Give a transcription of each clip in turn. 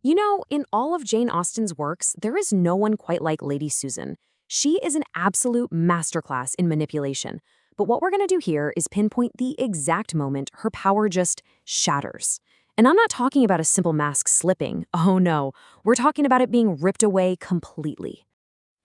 You know, in all of Jane Austen's works, there is no one quite like Lady Susan. She is an absolute masterclass in manipulation. But what we're going to do here is pinpoint the exact moment her power just shatters. And I'm not talking about a simple mask slipping. Oh no, we're talking about it being ripped away completely.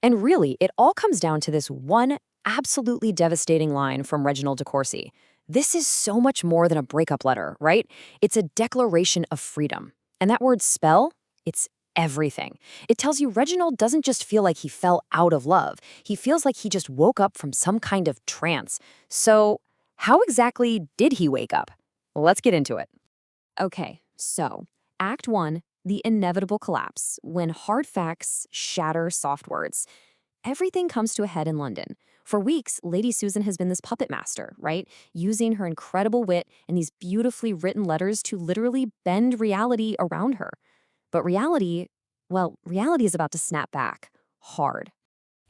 And really, it all comes down to this one absolutely devastating line from Reginald de Courcy. This is so much more than a breakup letter, right? It's a declaration of freedom. And that word spell, it's everything. It tells you Reginald doesn't just feel like he fell out of love. He feels like he just woke up from some kind of trance. So, how exactly did he wake up? Let's get into it. Okay, so Act 1, the inevitable collapse, when hard facts shatter soft words. Everything comes to a head in London. For weeks, Lady Susan has been this puppet master, right? Using her incredible wit and these beautifully written letters to literally bend reality around her. But reality, well, reality is about to snap back hard.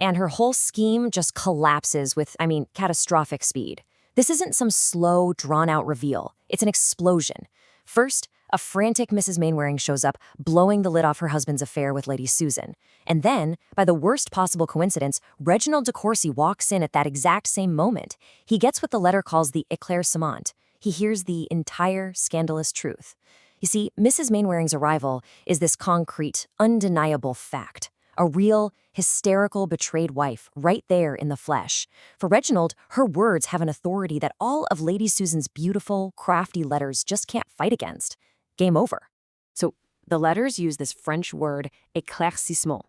And her whole scheme just collapses with, catastrophic speed. This isn't some slow, drawn-out reveal. It's an explosion. First, a frantic Mrs. Mainwaring shows up, blowing the lid off her husband's affair with Lady Susan. And then, by the worst possible coincidence, Reginald de Courcy walks in at that exact same moment. He gets what the letter calls the éclaircissement. He hears the entire scandalous truth. You see, Mrs. Mainwaring's arrival is this concrete, undeniable fact. A real, hysterical, betrayed wife, right there in the flesh. For Reginald, her words have an authority that all of Lady Susan's beautiful, crafty letters just can't fight against. Game over. So the letters use this French word, éclaircissement,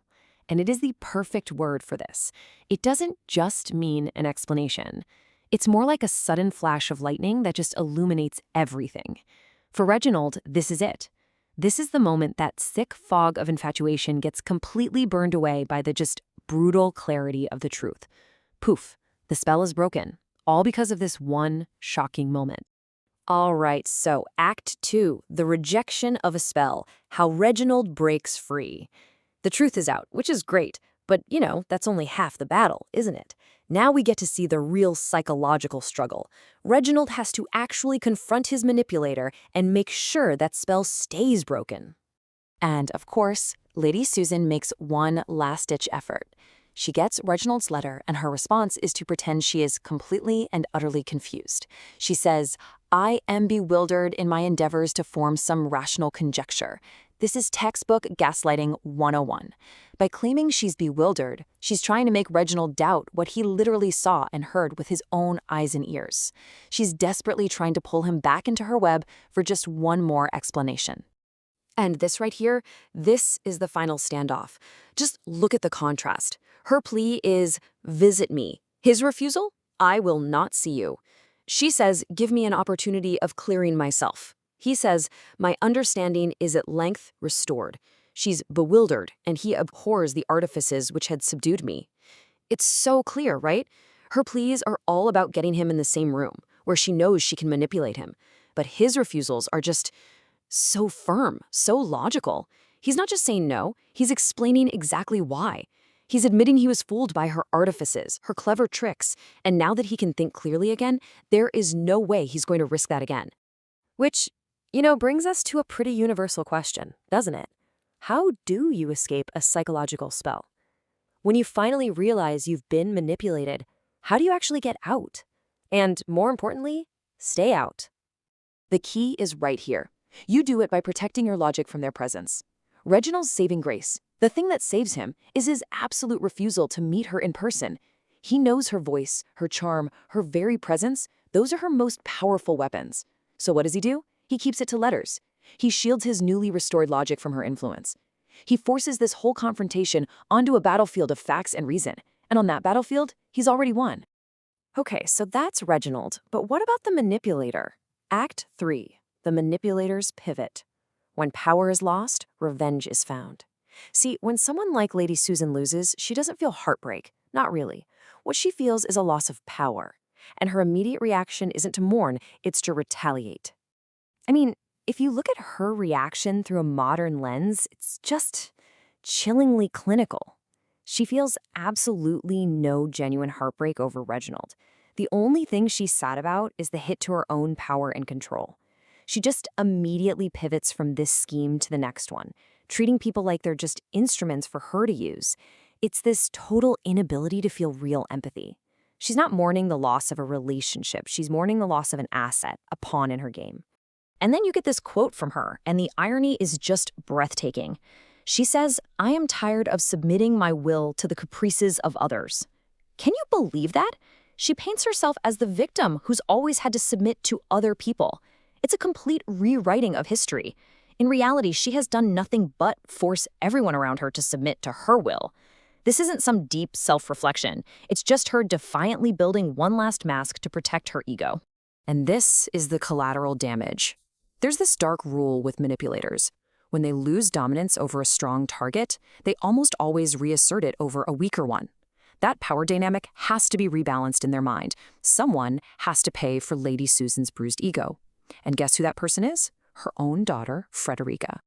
and it is the perfect word for this. It doesn't just mean an explanation. It's more like a sudden flash of lightning that just illuminates everything. For Reginald, this is it. This is the moment that thick fog of infatuation gets completely burned away by the just brutal clarity of the truth. Poof, the spell is broken, all because of this one shocking moment. All right, so Act 2, the rejection of a spell, how Reginald breaks free. The truth is out, which is great, but, that's only half the battle, isn't it? Now we get to see the real psychological struggle. Reginald has to actually confront his manipulator and make sure that spell stays broken. And, of course, Lady Susan makes one last-ditch effort. She gets Reginald's letter, and her response is to pretend she is completely and utterly confused. She says, "I am bewildered in my endeavors to form some rational conjecture." This is textbook gaslighting 101. By claiming she's bewildered, she's trying to make Reginald doubt what he literally saw and heard with his own eyes and ears. She's desperately trying to pull him back into her web for just one more explanation. And this right here, this is the final standoff. Just look at the contrast. Her plea is, "Visit me." His refusal, "I will not see you." She says, "Give me an opportunity of clearing myself." He says, "My understanding is at length restored." She's bewildered, and he abhors the artifices which had subdued me. It's so clear, right? Her pleas are all about getting him in the same room, where she knows she can manipulate him. But his refusals are just so firm, so logical. He's not just saying no, he's explaining exactly why. He's admitting he was fooled by her artifices, her clever tricks, and now that he can think clearly again, there is no way he's going to risk that again. Which, brings us to a pretty universal question, doesn't it? How do you escape a psychological spell? When you finally realize you've been manipulated, how do you actually get out? And more importantly, stay out. The key is right here. You do it by protecting your logic from their presence. Reginald's saving grace, the thing that saves him, is his absolute refusal to meet her in person. He knows her voice, her charm, her very presence. Those are her most powerful weapons. So what does he do? He keeps it to letters. He shields his newly restored logic from her influence. He forces this whole confrontation onto a battlefield of facts and reason. And on that battlefield, he's already won. Okay, so that's Reginald. But what about the manipulator? Act 3, the manipulator's pivot. When power is lost, revenge is found. See, when someone like Lady Susan loses, she doesn't feel heartbreak. Not really. What she feels is a loss of power. And her immediate reaction isn't to mourn, it's to retaliate. If you look at her reaction through a modern lens, it's just chillingly clinical. She feels absolutely no genuine heartbreak over Reginald. The only thing she's sad about is the hit to her own power and control. She just immediately pivots from this scheme to the next one. treating people like they're just instruments for her to use. It's this total inability to feel real empathy. She's not mourning the loss of a relationship. She's mourning the loss of an asset, a pawn in her game. And then you get this quote from her, and the irony is just breathtaking. She says, "I am tired of submitting my will to the caprices of others." Can you believe that? She paints herself as the victim who's always had to submit to other people. It's a complete rewriting of history. In reality, she has done nothing but force everyone around her to submit to her will. This isn't some deep self-reflection. It's just her defiantly building one last mask to protect her ego. And this is the collateral damage. There's this dark rule with manipulators. When they lose dominance over a strong target, they almost always reassert it over a weaker one. That power dynamic has to be rebalanced in their mind. Someone has to pay for Lady Susan's bruised ego. And guess who that person is? Her own daughter, Frederica.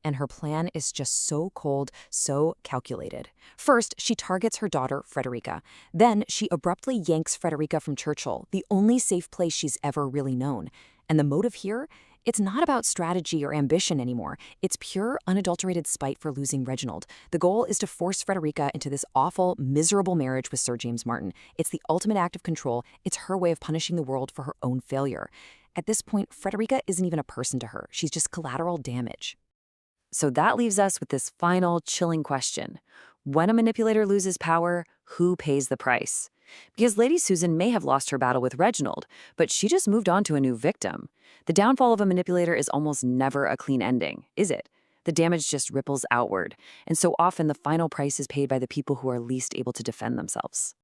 And her plan is just so cold, so calculated. First, she targets her daughter, Frederica. Then, she abruptly yanks Frederica from Churchill, the only safe place she's ever really known. And the motive here? It's not about strategy or ambition anymore. It's pure, unadulterated spite for losing Reginald. The goal is to force Frederica into this awful, miserable marriage with Sir James Martin. It's the ultimate act of control. It's her way of punishing the world for her own failure. At this point, Frederica isn't even a person to her. She's just collateral damage. So that leaves us with this final, chilling question. When a manipulator loses power, who pays the price? Because Lady Susan may have lost her battle with Reginald, but she just moved on to a new victim. The downfall of a manipulator is almost never a clean ending, is it? The damage just ripples outward, and so often the final price is paid by the people who are least able to defend themselves.